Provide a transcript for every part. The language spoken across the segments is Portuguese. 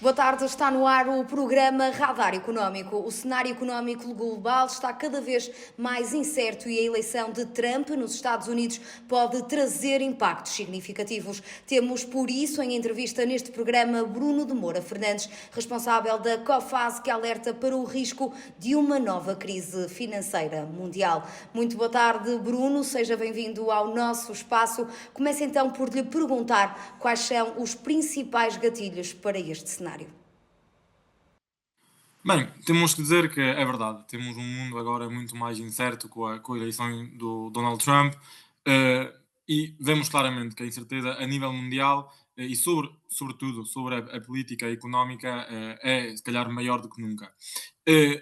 Boa tarde, está no ar o programa Radar Económico. O cenário económico global está cada vez mais incerto e a eleição de Trump nos Estados Unidos pode trazer impactos significativos. Temos, por isso, em entrevista neste programa, Bruno de Moura Fernandes, responsável da Cofase, que alerta para o risco de uma nova crise financeira mundial. Muito boa tarde, Bruno. Seja bem-vindo ao nosso espaço. Começo então por lhe perguntar quais são os principais gatilhos para este cenário. Bem, temos que dizer que é verdade. Temos um mundo agora muito mais incerto com a eleição do Donald Trump e vemos claramente que a incerteza a nível mundial e sobretudo sobre a política económica é se calhar maior do que nunca. Eh,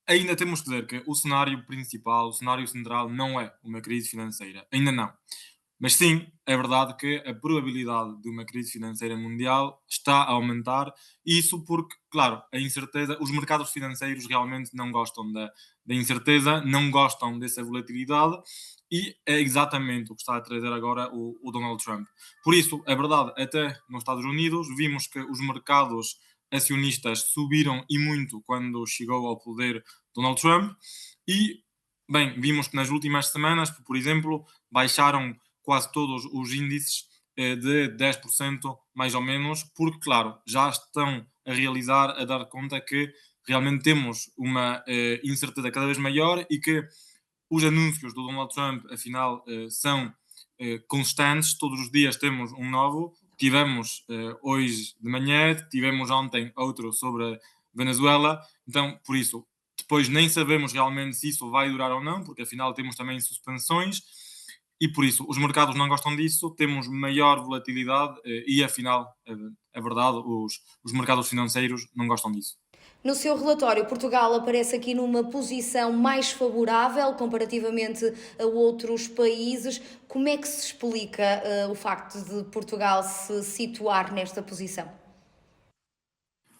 Ainda temos que dizer que o cenário principal, o cenário central não é uma crise financeira. Ainda não. Mas sim, é verdade que a probabilidade de uma crise financeira mundial está a aumentar, e isso porque, claro, a incerteza, os mercados financeiros realmente não gostam da incerteza, não gostam dessa volatilidade, e é exatamente o que está a trazer agora o Donald Trump. Por isso, é verdade, até nos Estados Unidos, vimos que os mercados acionistas subiram e muito quando chegou ao poder Donald Trump, e, bem, vimos que nas últimas semanas, por exemplo, baixaram quase todos os índices de 10% mais ou menos, porque, claro, já estão a realizar, a dar conta que realmente temos uma incerteza cada vez maior e que os anúncios do Donald Trump, afinal, são constantes, todos os dias temos um novo. Tivemos hoje de manhã, tivemos ontem outro sobre a Venezuela, então, por isso, depois nem sabemos realmente se isso vai durar ou não, porque afinal temos também suspensões, e por isso os mercados não gostam disso, temos maior volatilidade e afinal, é verdade, os mercados financeiros não gostam disso. No seu relatório, Portugal aparece aqui numa posição mais favorável comparativamente a outros países. Como é que se explica o facto de Portugal se situar nesta posição?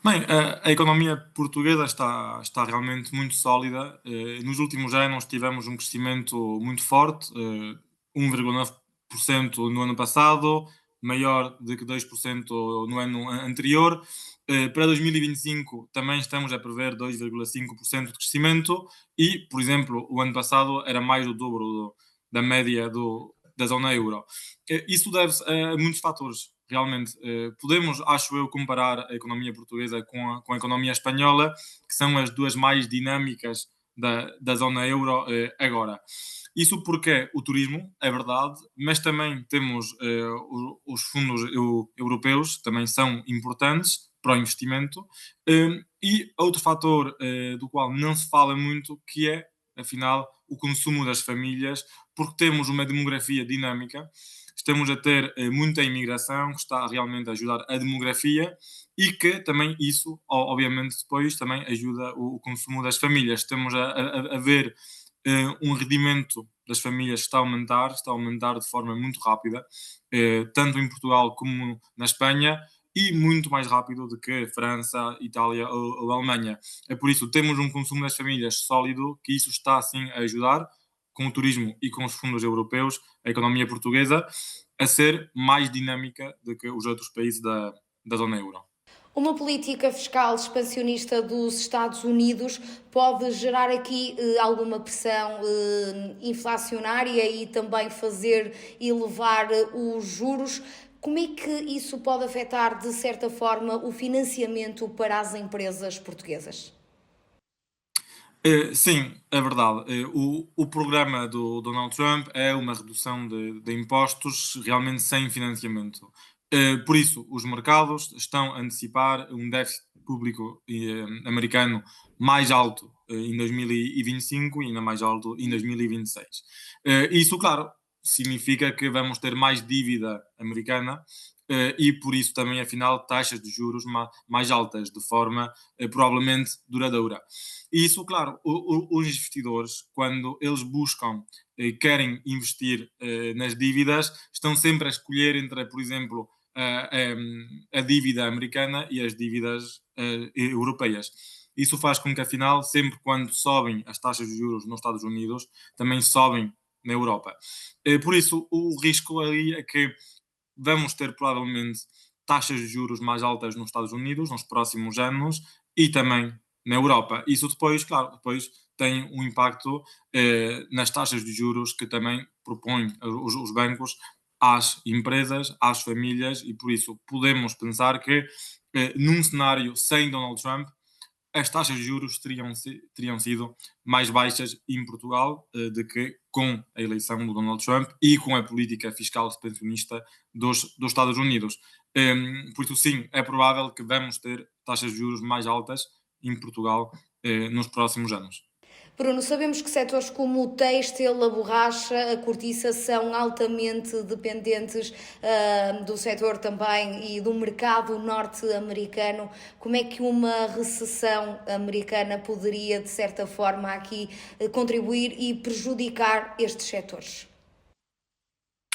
Bem, a economia portuguesa está realmente muito sólida. Nos últimos anos tivemos um crescimento muito forte, 1,9% no ano passado, maior do que 2% no ano anterior. Para 2025 também estamos a prever 2,5% de crescimento e, por exemplo, o ano passado era mais do dobro da média da zona euro. Isso deve-se a muitos fatores. Realmente, podemos, acho eu, comparar a economia portuguesa com a economia espanhola, que são as duas mais dinâmicas da zona euro agora. Isso porque o turismo, é verdade, mas também temos os fundos europeus, também são importantes para o investimento. E outro fator do qual não se fala muito, que é, afinal, o consumo das famílias, porque temos uma demografia dinâmica, estamos a ter muita imigração que está realmente a ajudar a demografia e que também isso, obviamente, depois também ajuda o consumo das famílias. Estamos a ver um rendimento das famílias que está a aumentar de forma muito rápida, tanto em Portugal como na Espanha, e muito mais rápido do que França, Itália ou Alemanha. É por isso temos um consumo das famílias sólido, que isso está assim a ajudar, com o turismo e com os fundos europeus, a economia portuguesa a ser mais dinâmica do que os outros países da zona euro. Uma política fiscal expansionista dos Estados Unidos pode gerar aqui alguma pressão inflacionária e também fazer elevar os juros. Como é que isso pode afetar, de certa forma, o financiamento para as empresas portuguesas? Sim, é verdade. O programa do Donald Trump é uma redução de impostos realmente sem financiamento. Por isso, os mercados estão a antecipar um déficit público americano mais alto em 2025 e ainda mais alto em 2026. Isso, claro, significa que vamos ter mais dívida americana e, por isso, também, afinal, taxas de juros mais altas, de forma provavelmente duradoura. E isso, claro, os investidores, quando eles buscam e querem investir nas dívidas, estão sempre a escolher entre, por exemplo, a dívida americana e as dívidas europeias. Isso faz com que, afinal, sempre quando sobem as taxas de juros nos Estados Unidos, também sobem na Europa. Por isso, o risco ali é que vamos ter provavelmente taxas de juros mais altas nos Estados Unidos nos próximos anos e também na Europa. Isso depois, claro, depois tem um impacto nas taxas de juros que também propõem os bancos às empresas, às famílias, e por isso podemos pensar que num cenário sem Donald Trump, as taxas de juros teriam sido mais baixas em Portugal do que com a eleição do Donald Trump e com a política fiscal expansionista dos Estados Unidos. Por isso, sim, é provável que vamos ter taxas de juros mais altas em Portugal nos próximos anos. Bruno, sabemos que setores como o têxtil, a borracha, a cortiça são altamente dependentes do setor também e do mercado norte-americano. Como é que uma recessão americana poderia, de certa forma, aqui contribuir e prejudicar estes setores?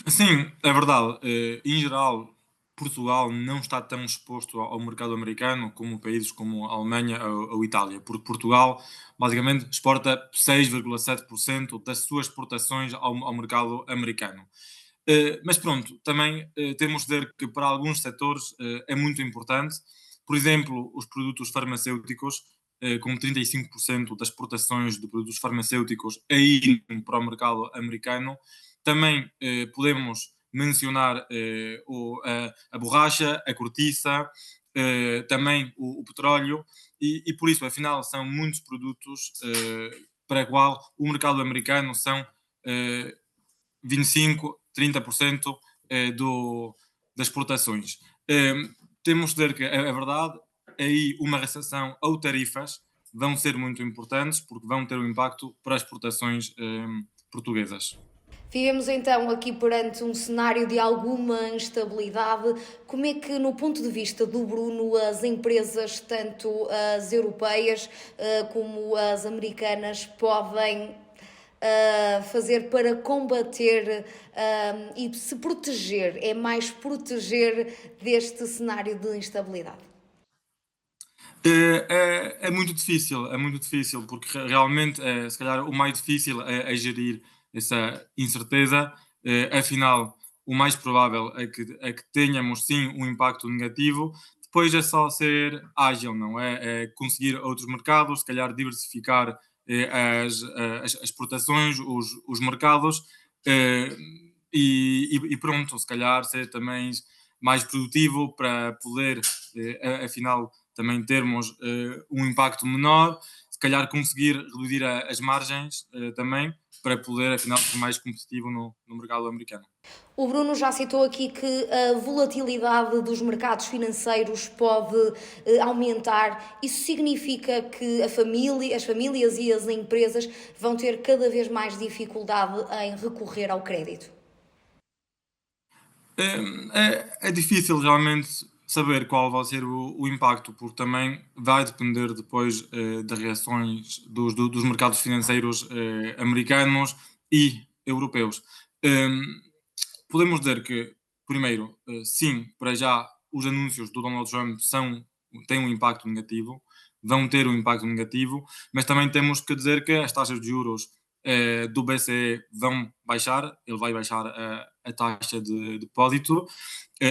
Sim, é verdade. Em geral, Portugal não está tão exposto ao mercado americano como países como a Alemanha ou Itália, porque Portugal basicamente exporta 6,7% das suas exportações ao mercado americano. Mas pronto, também temos de dizer que para alguns setores é muito importante. Por exemplo, os produtos farmacêuticos, com 35% das exportações de produtos farmacêuticos a irem para o mercado americano. Também podemos mencionar a borracha, a cortiça, também o petróleo, e por isso, afinal, são muitos produtos para o qual o mercado americano são 25, 30% das exportações. Temos de dizer que é verdade, aí uma recessão ou tarifas vão ser muito importantes porque vão ter um impacto para as exportações portuguesas. Vivemos então aqui perante um cenário de alguma instabilidade. Como é que, no ponto de vista do Bruno, as empresas, tanto as europeias como as americanas, podem fazer para combater e se proteger? É mais proteger deste cenário de instabilidade? É muito difícil, porque realmente, se calhar, o mais difícil é gerir essa incerteza. Afinal, o mais provável é que tenhamos sim um impacto negativo. Depois é só ser ágil, não é? É conseguir outros mercados, se calhar diversificar as exportações, os mercados, eh, e pronto, se calhar ser também mais produtivo para poder, afinal, também termos um impacto menor, se calhar conseguir reduzir as margens também, para poder, afinal, ser mais competitivo no mercado americano. O Bruno já citou aqui que a volatilidade dos mercados financeiros pode aumentar. Isso significa que as famílias e as empresas vão ter cada vez mais dificuldade em recorrer ao crédito. É difícil realmente saber qual vai ser o impacto, porque também vai depender depois das reações dos mercados financeiros americanos e europeus. Um, Podemos dizer que, primeiro, sim, para já, os anúncios do Donald Trump têm um impacto negativo, vão ter um impacto negativo, mas também temos que dizer que as taxas de juros do BCE vão baixar, ele vai baixar a taxa de depósito,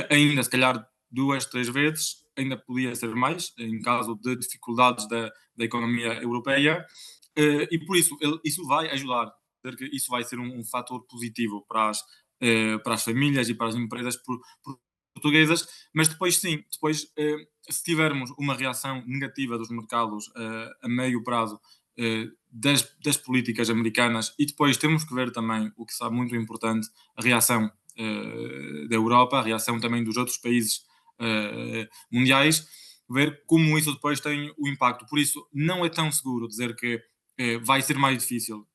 ainda se calhar duas, três vezes, ainda podia ser mais, em caso de dificuldades da economia europeia, e por isso isso vai ajudar, dizer que isso vai ser um fator positivo para as famílias e para as empresas portuguesas, mas depois sim, depois se tivermos uma reação negativa dos mercados a meio prazo das políticas americanas, e depois temos que ver também o que está muito importante, a reação da Europa, a reação também dos outros países mundiais, ver como isso depois tem o impacto. Por isso, não é tão seguro dizer que vai ser mais difícil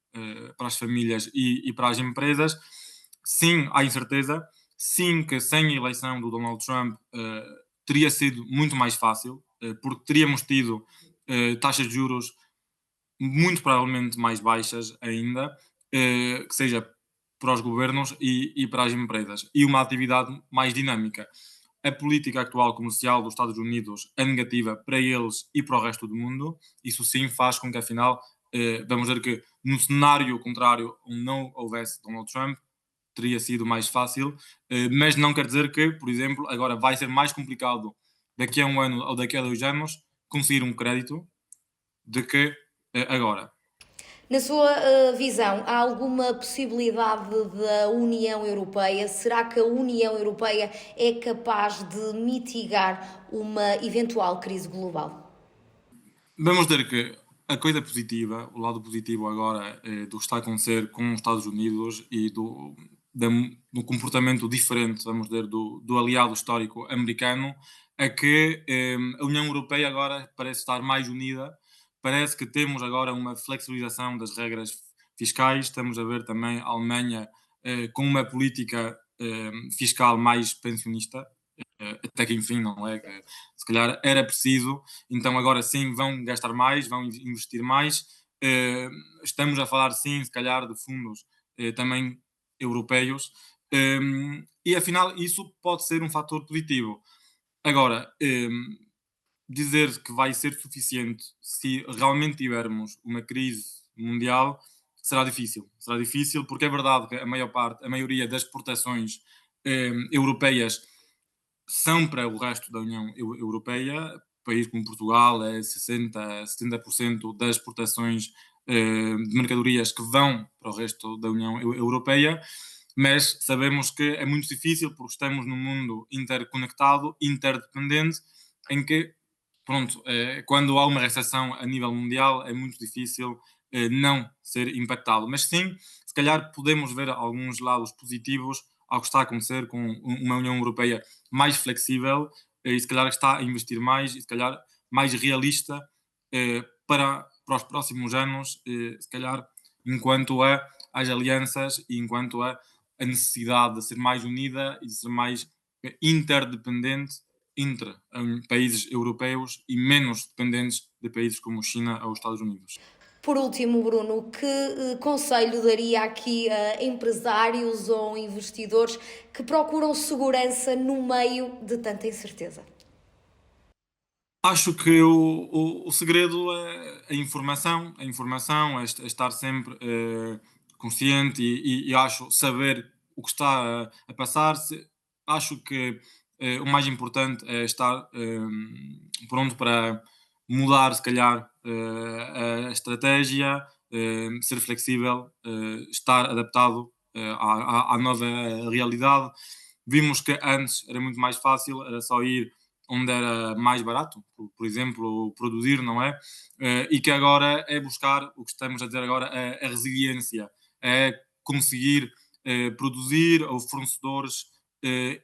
para as famílias e para as empresas. Sim, há incerteza. Sim, que sem a eleição do Donald Trump teria sido muito mais fácil, porque teríamos tido taxas de juros muito provavelmente mais baixas ainda, que seja para os governos e para as empresas, e uma atividade mais dinâmica. A política atual comercial dos Estados Unidos é negativa para eles e para o resto do mundo. Isso sim faz com que, afinal, vamos dizer que no cenário contrário, onde não houvesse Donald Trump, teria sido mais fácil, mas não quer dizer que, por exemplo, agora vai ser mais complicado daqui a um ano ou daqui a 2 anos conseguir um crédito do que agora. Na sua visão, há alguma possibilidade da União Europeia? Será que a União Europeia é capaz de mitigar uma eventual crise global? Vamos dizer que a coisa positiva, o lado positivo agora do que está a acontecer com os Estados Unidos e do comportamento diferente, vamos dizer, do aliado histórico americano, é que a União Europeia agora parece estar mais unida. Parece que temos agora uma flexibilização das regras fiscais. Estamos a ver também a Alemanha com uma política fiscal mais pensionista, até que enfim, não é? Que, se calhar era preciso, então agora sim vão gastar mais, vão investir mais. Estamos a falar sim, se calhar, de fundos também europeus, e afinal isso pode ser um fator positivo. Agora, dizer que vai ser suficiente se realmente tivermos uma crise mundial será difícil. Será difícil porque é verdade que a maioria das exportações europeias são para o resto da União Europeia. País como Portugal é 60-70% das exportações de mercadorias que vão para o resto da União Europeia, mas sabemos que é muito difícil porque estamos num mundo interconectado, interdependente, em que, pronto, quando há uma recessão a nível mundial é muito difícil não ser impactado. Mas sim, se calhar podemos ver alguns lados positivos ao que está a acontecer com uma União Europeia mais flexível e se calhar está a investir mais e se calhar mais realista para os próximos anos, se calhar enquanto as alianças e enquanto a necessidade de ser mais unida e de ser mais interdependente entre países europeus e menos dependentes de países como China ou Estados Unidos. Por último, Bruno, que conselho daria aqui a empresários ou investidores que procuram segurança no meio de tanta incerteza? Acho que o segredo é a informação, é estar sempre consciente e acho saber o que está a passar-se. Acho que o mais importante é estar pronto para mudar, se calhar, a estratégia, ser flexível, estar adaptado à nova realidade. Vimos que antes era muito mais fácil, era só ir onde era mais barato, por exemplo, produzir, não é? E que agora é buscar, o que estamos a dizer agora, a resiliência, é conseguir produzir ou fornecedores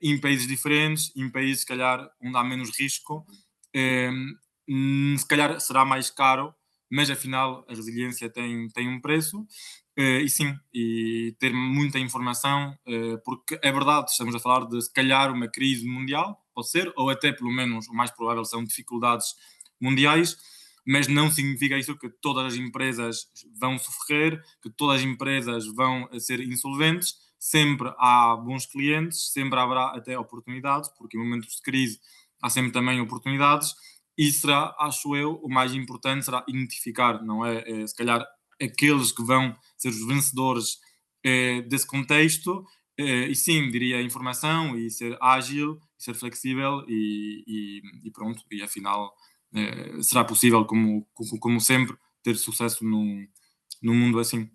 em países diferentes, em países, se calhar, onde há menos risco. Se calhar será mais caro, mas afinal a resiliência tem um preço. E sim, e ter muita informação, porque é verdade, estamos a falar de se calhar uma crise mundial, pode ser, ou até pelo menos o mais provável são dificuldades mundiais, mas não significa isso que todas as empresas vão sofrer, que todas as empresas vão ser insolventes. Sempre há bons clientes, sempre haverá até oportunidades, porque em momentos de crise há sempre também oportunidades, e será, acho eu, o mais importante será identificar, não é? Se calhar aqueles que vão ser os vencedores desse contexto, e sim, diria informação e ser ágil, ser flexível e pronto, e afinal será possível, como sempre, ter sucesso num mundo assim.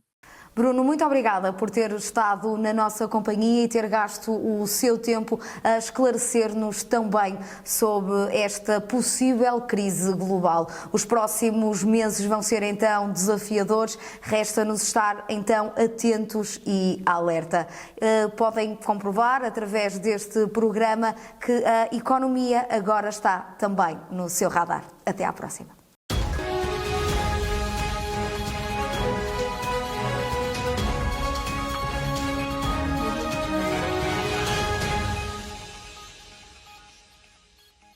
Bruno, muito obrigada por ter estado na nossa companhia e ter gasto o seu tempo a esclarecer-nos também sobre esta possível crise global. Os próximos meses vão ser então desafiadores, resta-nos estar então atentos e alerta. Podem comprovar através deste programa que a economia agora está também no seu radar. Até à próxima.